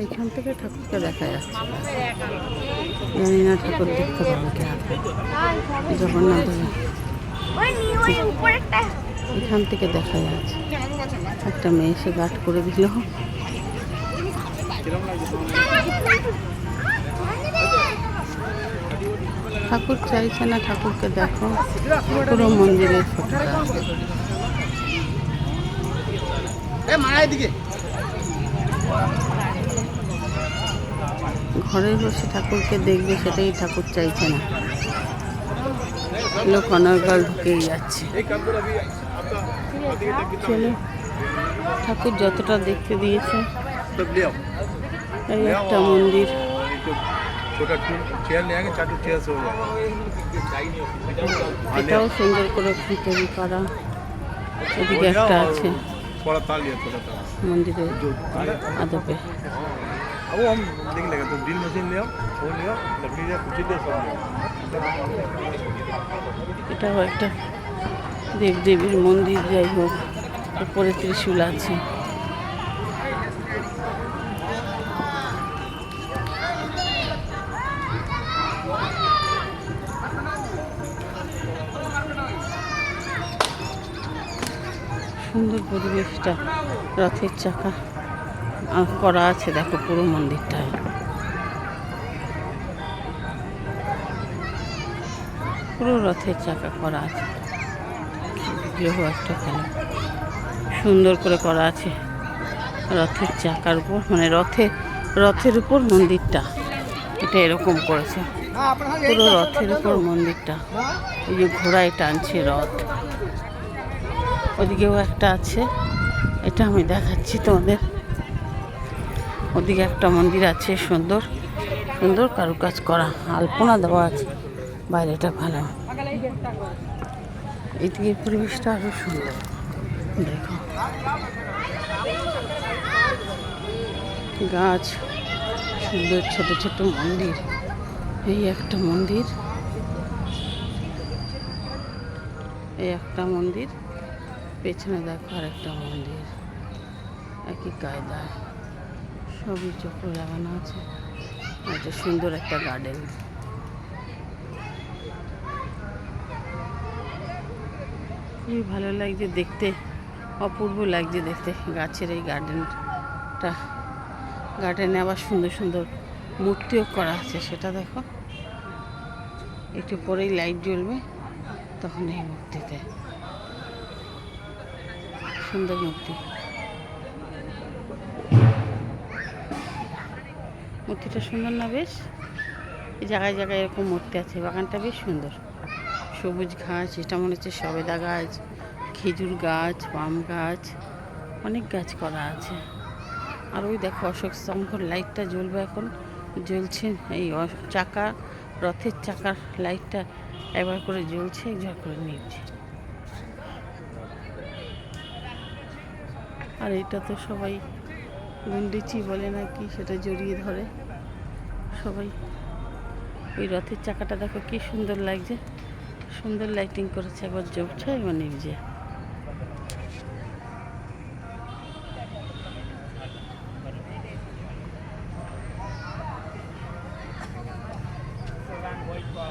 এইখান থেকে ঠাকুরকে দেখা যাচ্ছে। জানি না ঠাকুর দেখতে পাবো কি জগন্নাথ এখান থেকে দেখা যাচ্ছে। একটা মেয়ে এসে গাট করে দিল। ঠাকুর চাইছে না, ঠাকুরকে দেখো পুরো মন্দিরের ফটোটা। ঘরে বসে ঠাকুরকে দেখবে, সেটাই ঠাকুর চাইছে না। লোক অনর্গল ঢুকেই যাচ্ছে। চলো, ঠাকুর যতটা দেখতে দিয়েছে। এই একটা মন্দির, এটাও সুন্দর করে তৈরি করা। এদিকে একটা আছে মন্দিরের আদপে। এটাও একটা দেবদেবীর মন্দির। যাই হোক, উপরে ত্রিশূল আছে। সুন্দর পরিবেশটা, রথের চাকা করা আছে দেখো পুরো মন্দিরটায়। পুরো রথের চাকা করা আছে, বিগ্রহ একটা কেন সুন্দর করে করা আছে রথের চাকার উপর, মানে রথের উপর মন্দিরটা। এটা এরকম করেছে পুরো রথের উপর মন্দিরটা। এই যে ঘোড়ায় টানছে রথ। ওদিকেও একটা আছে, এটা আমি দেখাচ্ছি তোমাদের। ওদিকে একটা মন্দির আছে, সুন্দর সুন্দর কারুকাজ করা, আলপনা দেওয়া আছে, বাইরেটা ভালো। এদিকে পরিবেশটা আরো সুন্দর দেখো, গাছ, সুন্দর ছোট ছোট মন্দির। এই একটা মন্দির, এই একটা মন্দির, পেছনে দেখো আর একটা মন্দির। একই কায়দায় সবই চক্র লাগানো আছে। এটা সুন্দর একটা গার্ডেন। খুবই ভালো লাগছে দেখতে, অপূর্ব লাগছে দেখতে গাছের এই গার্ডেনটা। গার্ডেনে আবার সুন্দর সুন্দর মূর্তিও করা আছে, সেটা দেখো। একটু পরেই লাইট জ্বলবে, তখন এই মূর্তিতে সুন্দর মূর্তি। মূর্তিটা সুন্দর না বেশ? এই জায়গায় জায়গায় এরকম মূর্তি আছে। বাগানটা বেশ সুন্দর, সবুজ ঘাস, এটা মনে হচ্ছে সবেদা গাছ, খেজুর গাছ, পাম গাছ, অনেক গাছ করা আছে। আর ওই দেখো অশোক স্তম্ভর লাইটটা জ্বলবে এখন, জ্বলছে। এই চাকা, রথের চাকার লাইটটা একবার করে জ্বলছে, একবার করে নিচ্ছে। আর এটা তো সবাই গুন্ডিচি বলে নাকি, সেটা জড়িয়ে ধরে সবাই। ওই রথের চাকাটা দেখো কি সুন্দর লাগছে, সুন্দর লাইটিং করেছে, একবার জ্বলছে একবার নিভছে।